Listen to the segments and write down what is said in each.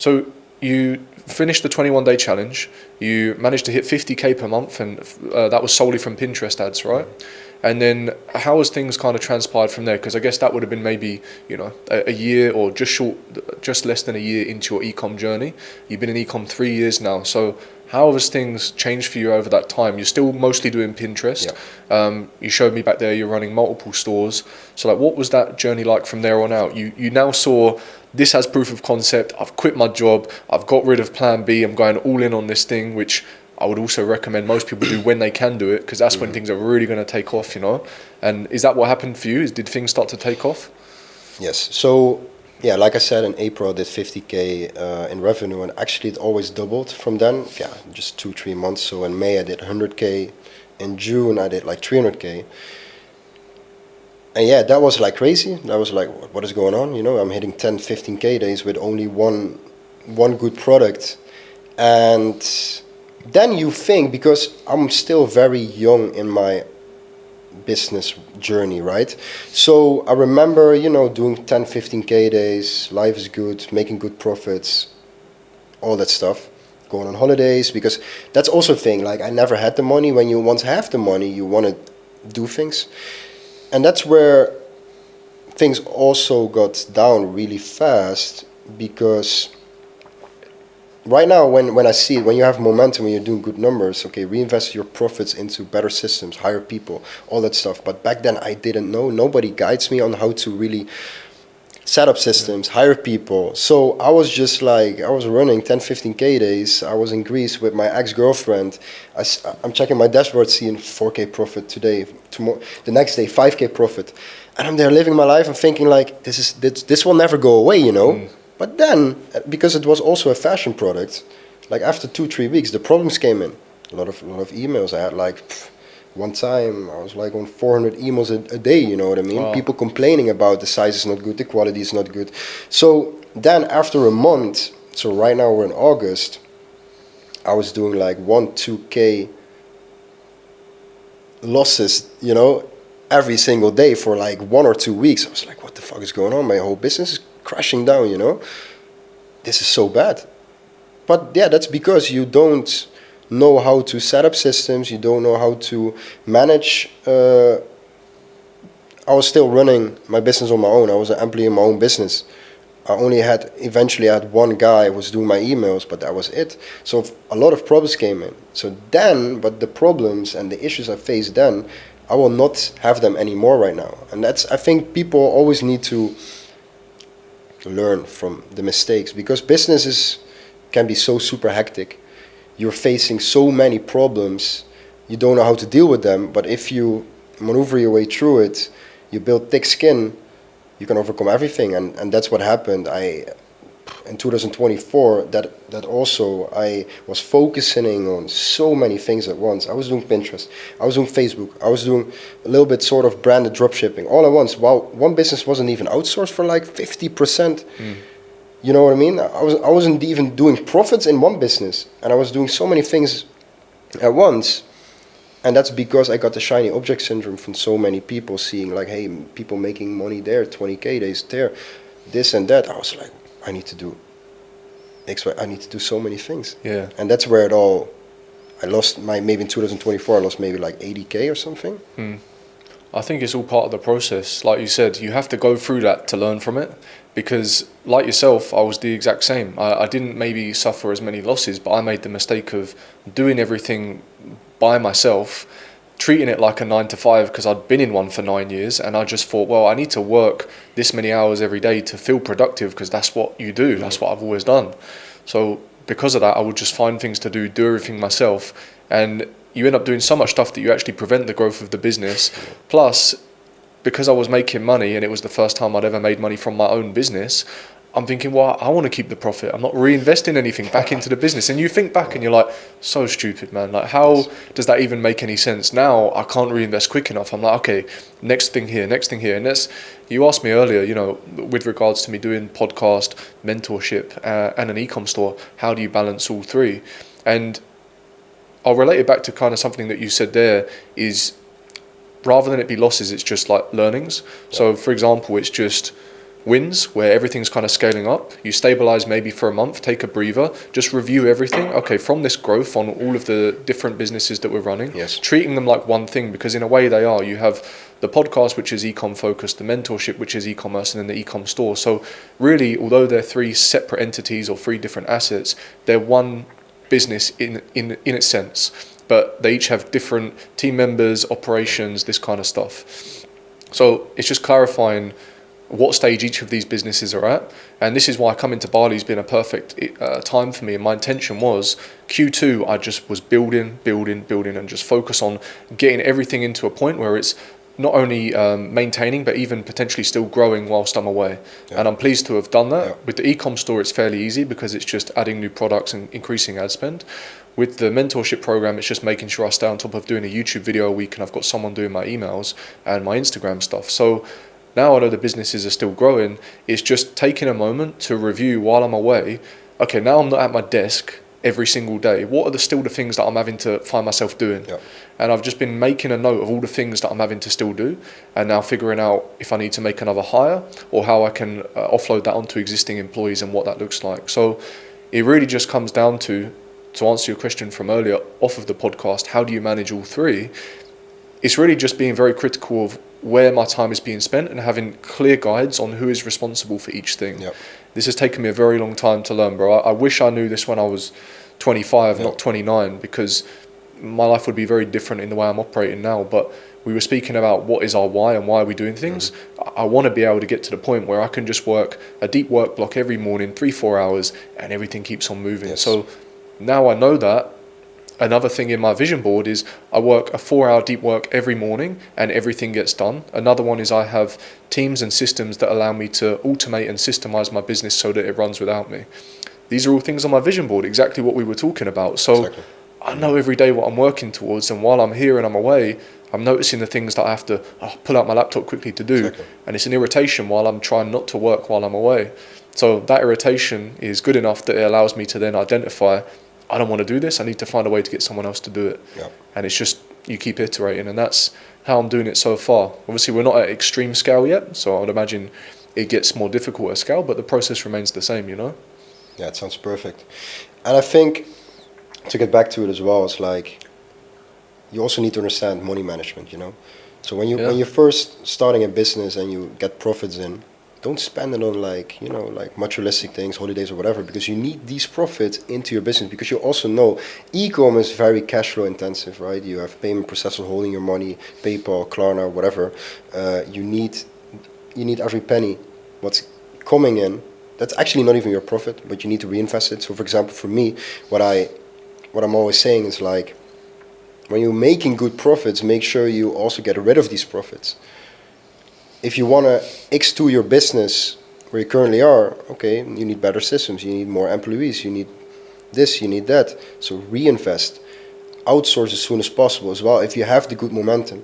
So you finished the 21-day challenge, you managed to hit 50K per month, and that was solely from Pinterest ads, right? And then how has things kind of transpired from there? Because I guess that would have been maybe, a year or just less than a year into your ecom journey. You've been in ecom 3 years now. So how has things changed for you over that time? You're still mostly doing Pinterest. Yeah. You showed me back there you're running multiple stores. So like, what was that journey like from there on out? You now saw this has proof of concept. I've quit my job. I've got rid of plan B. I'm going all in on this thing, which I would also recommend most people do when they can do it, because that's when things are really going to take off, And is that what happened for you? Did things start to take off? Yes. So, yeah, like I said, in April I did 50K in revenue, and actually it always doubled from then. Yeah, just 2-3 months. So in May I did 100K. In June I did like 300K. And yeah, that was like crazy. That was like, what is going on? I'm hitting 10-15K days with only one good product. And then you think, because I'm still very young in my business journey, right? So I remember, doing 10-15K days, life is good, making good profits, all that stuff, going on holidays, because that's also a thing. Like, I never had the money. When you once have the money, you want to do things. And that's where things also got down really fast, because right now, when I see it, when you have momentum, when you're doing good numbers, okay, reinvest your profits into better systems, hire people, all that stuff. But back then, I didn't know. Nobody guides me on how to really set up systems, hire people. So I was just like, I was running 10-15K days. I was in Greece with my ex-girlfriend. I'm checking my dashboard, seeing 4K profit today, tomorrow, the next day, 5K profit. And I'm there living my life and thinking like, this will never go away, But then, because it was also a fashion product, like after 2-3 weeks, the problems came in. A lot of emails. I had like, one time I was like on 400 emails a day, you know what I mean? Wow. People complaining about the size is not good, the quality is not good. So then after a month, so right now we're in August, I was doing like 1-2K losses, every single day for like 1 or 2 weeks. I was like, what the fuck is going on? My whole business is crashing down, This is so bad. But yeah, that's because you don't know how to set up systems, you don't know how to manage. I was still running my business on my own. I was an employee in my own business. I eventually had one guy who was doing my emails, but that was it. So a lot of problems came in. So then, but the problems and the issues I faced then, I will not have them anymore right now. And I think people always need to learn from the mistakes, because businesses can be so super hectic. You're facing so many problems, you don't know how to deal with them, but if you maneuver your way through it, you build thick skin, you can overcome everything. And that's what happened. In 2024, that also I was focusing on so many things at once. I was doing Pinterest, I was doing Facebook, I was doing a little bit sort of branded dropshipping all at once, while one business wasn't even outsourced for like 50%. You know what I mean? I wasn't even doing profits in one business, and I was doing so many things at once. And that's because I got the shiny object syndrome from so many people seeing like, hey, people making money there, 20K days there, this and that. I was like, I need to do so many things. Yeah. And that's where I lost maybe in 2024, I lost maybe like 80K or something. I think it's all part of the process. Like you said, you have to go through that to learn from it, because like yourself, I was the exact same. I didn't maybe suffer as many losses, but I made the mistake of doing everything by myself, treating it like a 9-to-5, because I'd been in one for 9 years, and I just thought, well, I need to work this many hours every day to feel productive, because that's what you do. That's what I've always done. So because of that, I would just find things to do everything myself, and you end up doing so much stuff that you actually prevent the growth of the business. Plus, because I was making money and it was the first time I'd ever made money from my own business, I'm thinking, well, I want to keep the profit. I'm not reinvesting anything back into the business. And you think back and you're like, so stupid, man. Like, how does that even make any sense? Now I can't reinvest quick enough. I'm like, okay, next thing here. And you asked me earlier, with regards to me doing podcast, mentorship, and an ecom store, how do you balance all three? And I'll relate it back to kind of something that you said there is, rather than it be losses, it's just like learnings. So for example, it's just wins where everything's kind of scaling up. You stabilize maybe for a month, take a breather, just review everything. Okay, from this growth on all of the different businesses that we're running, treating them like one thing, because in a way they are. You have the podcast, which is ecom focused, the mentorship, which is e-commerce, and then the ecom store. So really, although they're three separate entities or three different assets, they're one business in its sense, but they each have different team members, operations, this kind of stuff. So it's just clarifying what stage each of these businesses are at. And this is why coming to Bali has been a perfect time for me. And my intention was Q2, I just was building, and just focus on getting everything into a point where it's not only maintaining, but even potentially still growing whilst I'm away. And I'm pleased to have done that. With the ecom store, it's fairly easy because it's just adding new products and increasing ad spend. With the mentorship program, it's just making sure I stay on top of doing a YouTube video a week, and I've got someone doing my emails and my Instagram stuff. So now I know the businesses are still growing. It's just taking a moment to review while I'm away. Okay, now I'm not at my desk every single day. What are still the things that I'm having to find myself doing? And I've just been making a note of all the things that I'm having to still do, and now figuring out if I need to make another hire or how I can offload that onto existing employees and what that looks like. So it really just comes down to answer your question from earlier off of the podcast, how do you manage all three? It's really just being very critical of where my time is being spent and having clear guides on who is responsible for each thing. This has taken me a very long time to learn, bro. I wish I knew this when I was 25, not 29, because my life would be very different in the way I'm operating now. But we were speaking about what is our why and why are we doing things. I want to be able to get to the point where I can just work a deep work block every morning, 3-4 hours, and everything keeps on moving. So now I know that. Another thing in my vision board is I work a 4-hour deep work every morning and everything gets done. Another one is I have teams and systems that allow me to automate and systemize my business so that it runs without me. These are all things on my vision board, exactly what we were talking about. So I know every day what I'm working towards, and while I'm here and I'm away, I'm noticing the things that I have to pull out my laptop quickly to do. And it's an irritation while I'm trying not to work while I'm away. So that irritation is good enough that it allows me to then identify, I don't want to do this, I need to find a way to get someone else to do it. And it's just, you keep iterating, and that's how I'm doing it so far. Obviously we're not at extreme scale yet, so I would imagine it gets more difficult at scale, but the process remains the same, you know? Yeah, it sounds perfect. And I think, to get back to it as well, it's like, you also need to understand money management, you know? So when you're first starting a business and you get profits in, don't spend it on like, you know, like materialistic things, holidays or whatever, because you need these profits into your business, because you also know ecom is very cash flow intensive, right? You have payment processors holding your money, PayPal, Klarna, whatever. You need every penny what's coming in. That's actually not even your profit, but you need to reinvest it. So for example, for me, what I'm always saying is like, when you're making good profits, make sure you also get rid of these profits. If you want to X2 your business where you currently are, okay, you need better systems, you need more employees, you need this, you need that. So reinvest, outsource as soon as possible as well if you have the good momentum.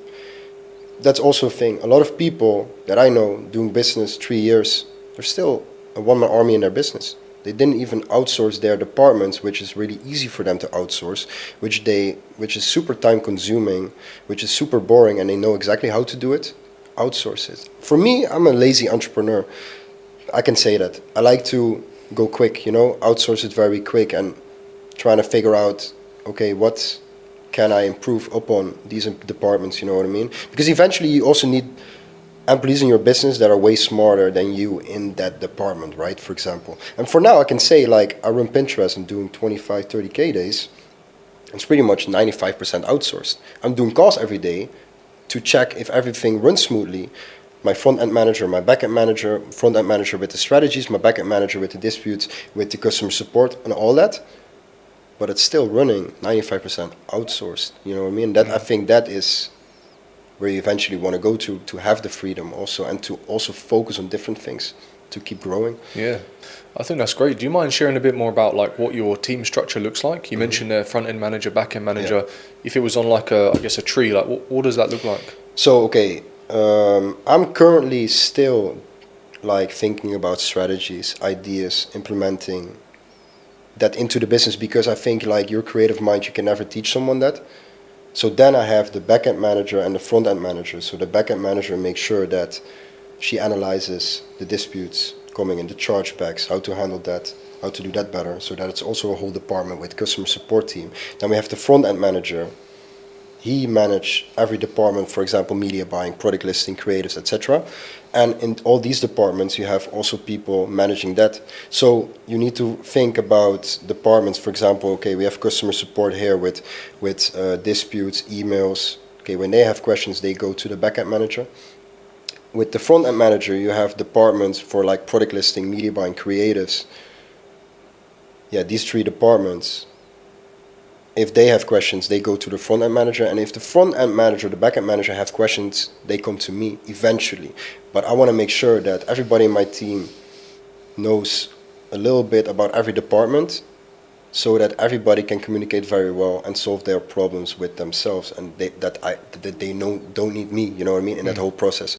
That's also a thing. A lot of people that I know doing business 3 years, they're still a one-man army in their business. They didn't even outsource their departments, which is really easy for them to outsource, which is super time consuming, which is super boring, and they know exactly how to do it. Outsource it. For me, I'm a lazy entrepreneur. I can say that. I like to go quick, you know, outsource it very quick and trying to figure out, okay, what can I improve upon these departments, you know what I mean? Because eventually you also need employees in your business that are way smarter than you in that department, right? For example. And for now, I can say, like, I run Pinterest and doing 25, 30K days. It's pretty much 95% outsourced. I'm doing calls every day to check if everything runs smoothly. My front-end manager, my back-end manager, front-end manager with the strategies, my back-end manager with the disputes, with the customer support and all that. But it's still running 95% outsourced. You know what I mean? That I think that is where you eventually want to go to have the freedom also, and to also focus on different things to keep growing. Yeah, I think that's great. Do you mind sharing a bit more about like what your team structure looks like? You mentioned there front-end manager, back-end manager. Yeah. If it was on like I guess a tree, like what does that look like? So, okay, I'm currently still like thinking about strategies, ideas, implementing that into the business, because I think like your creative mind, you can never teach someone that. So then I have the back-end manager and the front-end manager. So the back-end manager makes sure that She analyzes the disputes coming in, the chargebacks, how to handle that, how to do that better, so that it's also a whole department with customer support team. Then we have the front end manager. He manages every department, for example, media buying, product listing, creatives, etc. And in all these departments, you have also people managing that. So you need to think about departments. For example, okay, we have customer support here with disputes, emails. Okay, when they have questions, they go to the backend manager. With the front end manager, you have departments for like product listing, media buying, creatives. Yeah, these three departments. If they have questions, they go to the front end manager. And if the front end manager, the back end manager have questions, they come to me eventually. But I want to make sure that everybody in my team knows a little bit about every department, so that everybody can communicate very well and solve their problems with themselves, and that they don't need me, you know what I mean, in that whole process.